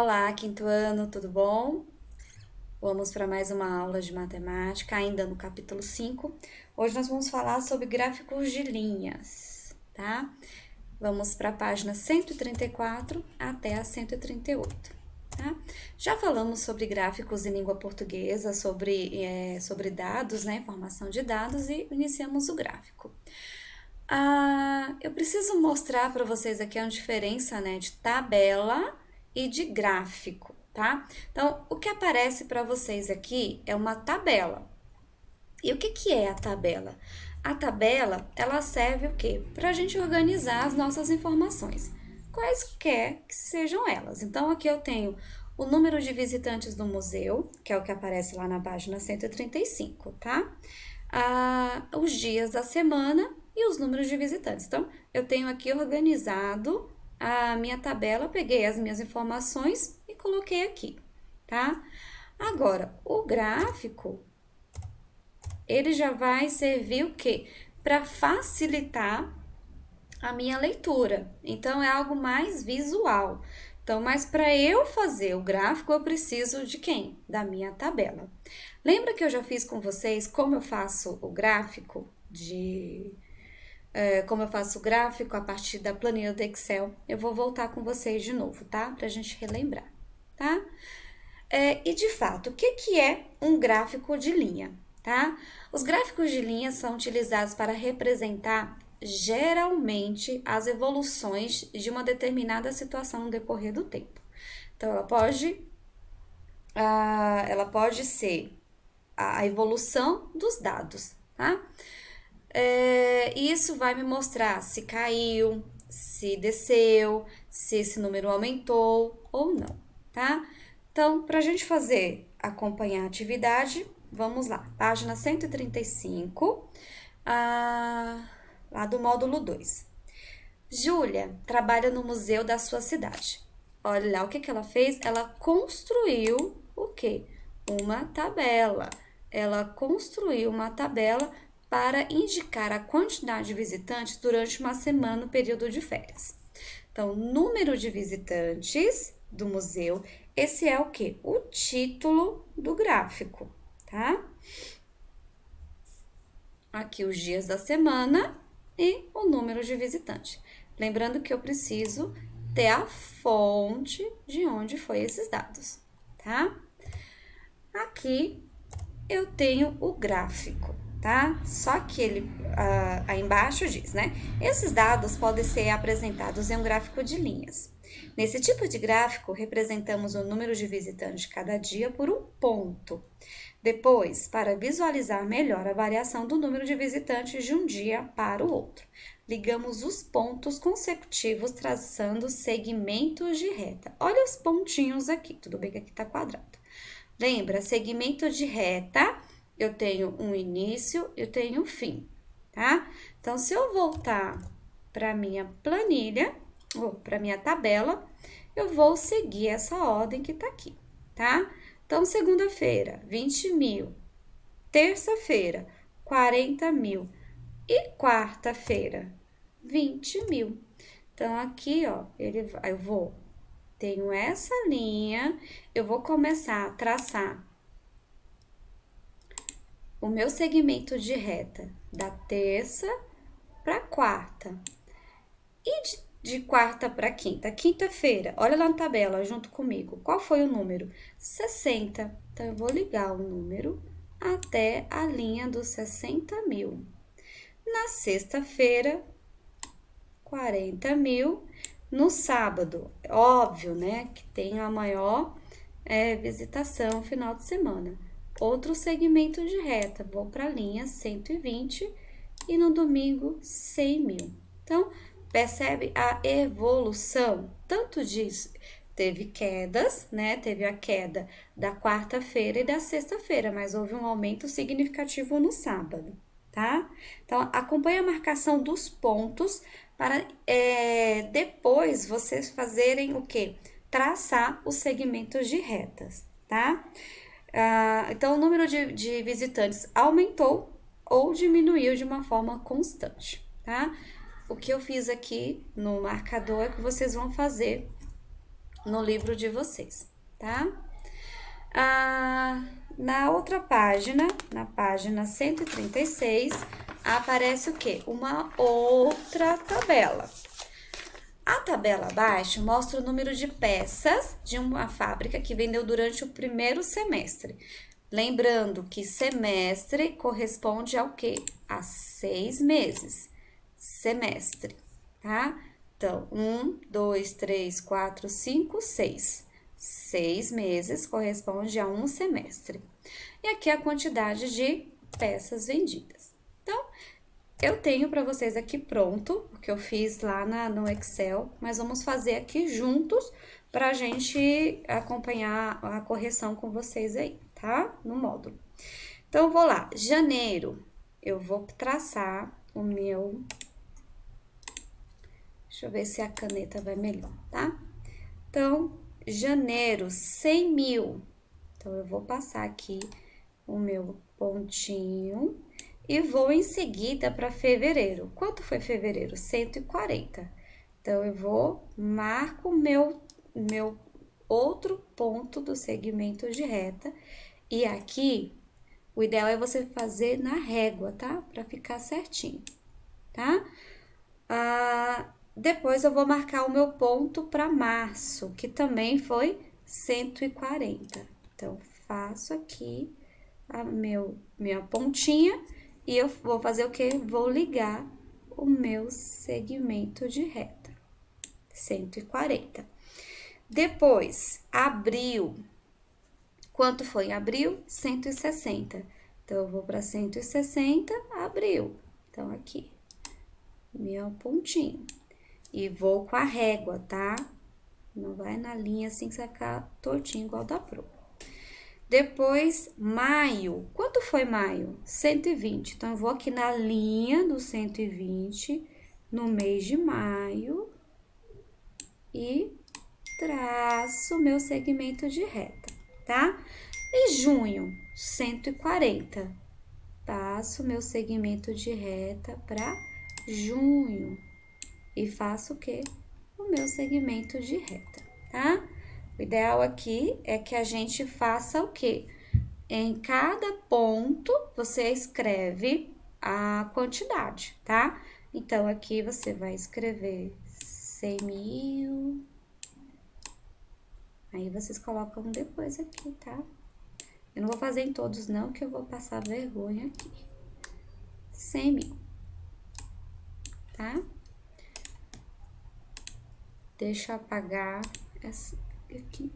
Olá, quinto ano, tudo bom? Vamos para mais uma aula de matemática, ainda no capítulo 5. Hoje nós vamos falar sobre gráficos de linhas, tá? Vamos para a página 134 até a 138, tá? Já falamos sobre gráficos em língua portuguesa, sobre dados, né? Informação de dados e iniciamos o gráfico. Eu preciso mostrar para vocês aqui a diferença, né, de tabela e de gráfico, tá? Então, o que aparece para vocês aqui é uma tabela. E o que é a tabela? A tabela, ela serve o quê? Para a gente organizar as nossas informações, quaisquer que sejam elas. Então, aqui eu tenho o número de visitantes do museu, que é o que aparece lá na página 135, tá? Os dias da semana e os números de visitantes. Então, eu tenho aqui organizado a minha tabela, peguei as minhas informações e coloquei aqui, tá? Agora, o gráfico, ele já vai servir o quê? Para facilitar a minha leitura. Então, é algo mais visual. Então, mas para eu fazer o gráfico, eu preciso de quem? Da minha tabela. Lembra que eu já fiz com vocês como eu faço o gráfico como eu faço o gráfico a partir da planilha do Excel? Eu vou voltar com vocês de novo, tá? Pra gente relembrar, tá? E de fato, o que é um gráfico de linha, tá? Os gráficos de linha são utilizados para representar geralmente as evoluções de uma determinada situação no decorrer do tempo. Então, ela pode ser a evolução dos dados, tá? E isso vai me mostrar se caiu, se desceu, se esse número aumentou ou não, tá? Então, para a gente acompanhar a atividade, vamos lá, página 135, lá do módulo 2. Júlia trabalha no museu da sua cidade. Olha lá o que ela fez, ela construiu o quê? Uma tabela. Ela construiu uma tabela para indicar a quantidade de visitantes durante uma semana no período de férias. Então, número de visitantes do museu, esse é o quê? O título do gráfico, tá? Aqui os dias da semana e o número de visitantes. Lembrando que eu preciso ter a fonte de onde foi esses dados, tá? Aqui eu tenho o gráfico, tá? Só que ele aí embaixo diz, né? Esses dados podem ser apresentados em um gráfico de linhas. Nesse tipo de gráfico, representamos o número de visitantes de cada dia por um ponto. Depois, para visualizar melhor a variação do número de visitantes de um dia para o outro, ligamos os pontos consecutivos traçando segmentos de reta. Olha os pontinhos aqui, tudo bem que aqui está quadrado. Lembra, segmento de reta, eu tenho um início, eu tenho um fim, tá? Então, se eu voltar para minha planilha, ou para minha tabela, eu vou seguir essa ordem que tá aqui, tá? Então, segunda-feira, 20 mil. Terça-feira, 40 mil. E quarta-feira, 20 mil. Então, aqui, ó, tenho essa linha, eu vou começar a traçar o meu segmento de reta da terça para quarta. E de quarta para quinta? Quinta-feira, olha lá na tabela junto comigo. Qual foi o número? 60. Então, eu vou ligar o número até a linha dos 60 mil. Na sexta-feira, 40 mil. No sábado, óbvio, né, que tem a maior visitação final de semana. Outro segmento de reta, vou para a linha 120 e no domingo 100 mil. Então, percebe a evolução, tanto disso, teve quedas, né? Teve a queda da quarta-feira e da sexta-feira, mas houve um aumento significativo no sábado, tá? Então, acompanhe a marcação dos pontos para depois vocês fazerem o quê? Traçar os segmentos de retas, tá? Então, o número de visitantes aumentou ou diminuiu de uma forma constante, tá? O que eu fiz aqui no marcador é que vocês vão fazer no livro de vocês, tá? Na outra página, na página 136, aparece o quê? Uma outra tabela. A tabela abaixo mostra o número de peças de uma fábrica que vendeu durante o primeiro semestre. Lembrando que semestre corresponde ao quê? A 6 meses. Semestre, tá? Então, 1, 2, 3, 4, 5, 6. 6 meses corresponde a um semestre. E aqui a quantidade de peças vendidas. Então, eu tenho para vocês aqui pronto, o que eu fiz lá no Excel, mas vamos fazer aqui juntos para a gente acompanhar a correção com vocês aí, tá? No módulo. Então, eu vou lá, janeiro, eu vou traçar o meu... Deixa eu ver se a caneta vai melhor, tá? Então, janeiro, 100 mil. Então, eu vou passar aqui o meu pontinho e vou em seguida para fevereiro. Quanto foi fevereiro? 140. Então, eu vou, marco meu outro ponto do segmento de reta. E aqui, o ideal é você fazer na régua, tá? Para ficar certinho, tá? Depois, eu vou marcar o meu ponto para março, que também foi 140. Então, faço aqui minha pontinha e eu vou fazer o quê? Vou ligar o meu segmento de reta, 140. Depois, abril. Quanto foi em abril? 160. Então, eu vou para 160, abril. Então, aqui, meu pontinho. E vou com a régua, tá? Não vai na linha assim que você vai ficar tortinho igual da Pro. Depois, maio. Quanto foi maio? 120. Então, eu vou aqui na linha do 120, no mês de maio, e traço o meu segmento de reta, tá? E junho, 140. Passo o meu segmento de reta para junho. E faço o quê? O meu segmento de reta, tá? O ideal aqui é que a gente faça o quê? Em cada ponto, você escreve a quantidade, tá? Então, aqui você vai escrever 100 mil. Aí, vocês colocam depois aqui, tá? Eu não vou fazer em todos, não, que eu vou passar vergonha aqui. 100 mil, tá? Deixa eu apagar essa aqui.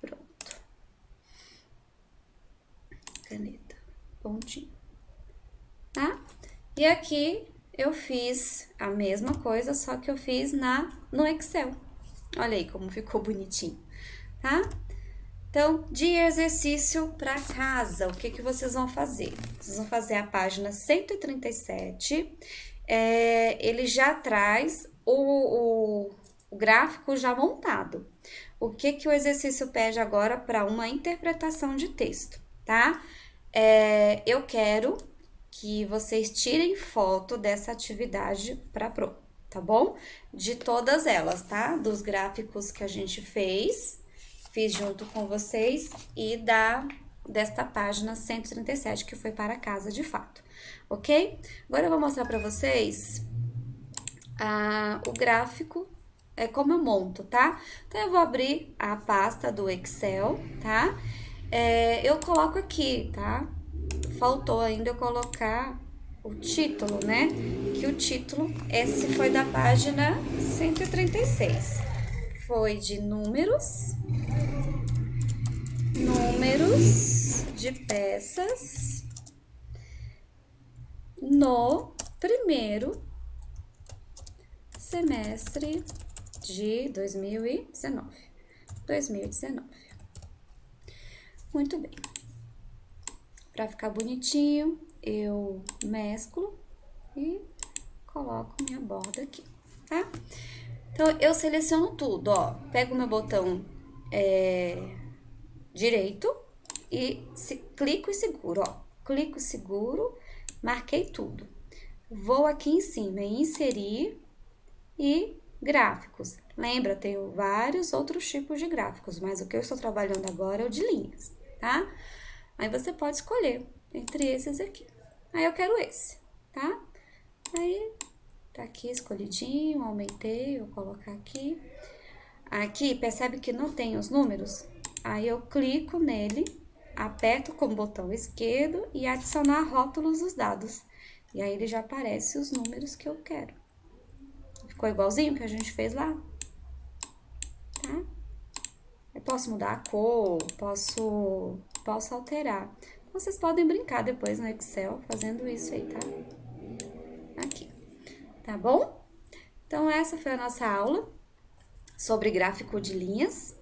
Pronto. Caneta, pontinho, tá? E aqui eu fiz a mesma coisa, só que eu fiz no Excel. Olha aí como ficou bonitinho, tá? Então, de exercício para casa, o que vocês vão fazer? Vocês vão fazer a página 137, ele já traz o gráfico já montado. O que o exercício pede agora para uma interpretação de texto, tá? Eu quero que vocês tirem foto dessa atividade para Pro, tá bom? De todas elas, tá? Dos gráficos que a gente fiz junto com vocês e desta página 137, que foi para casa de fato, ok? Agora eu vou mostrar para vocês o gráfico, como eu monto, tá? Então, eu vou abrir a pasta do Excel, tá? Eu coloco aqui, tá? Faltou ainda eu colocar o título, né? Que o título, esse foi da página 136. Foi de números de peças no primeiro semestre de 2019. Muito bem. Para ficar bonitinho, eu mesclo e coloco minha borda aqui, tá? Então, eu seleciono tudo, ó. Pego o meu botão direito e clico e seguro, ó. Clico e seguro, marquei tudo. Vou aqui em cima em inserir e Gráficos. Lembra, tenho vários outros tipos de gráficos, mas o que eu estou trabalhando agora é o de linhas, tá? Aí você pode escolher entre esses aqui. Aí eu quero esse, tá? Aí, tá aqui escolhidinho, aumentei, vou colocar aqui. Aqui, percebe que não tem os números? Aí eu clico nele, aperto com o botão esquerdo e adicionar rótulos dos dados. E aí ele já aparece os números que eu quero. Ficou igualzinho que a gente fez lá? Tá? Eu posso mudar a cor, posso alterar. Vocês podem brincar depois no Excel fazendo isso aí, tá? Aqui, tá bom? Então, essa foi a nossa aula sobre gráfico de linhas.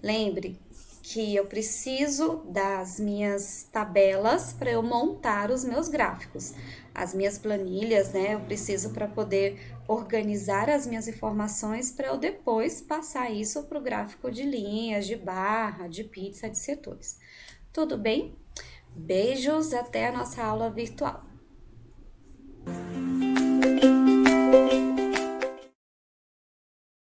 Lembre que eu preciso das minhas tabelas para eu montar os meus gráficos. As minhas planilhas, né? Eu preciso para poder organizar as minhas informações para eu depois passar isso para o gráfico de linhas, de barra, de pizza, de setores. Tudo bem? Beijos, até a nossa aula virtual.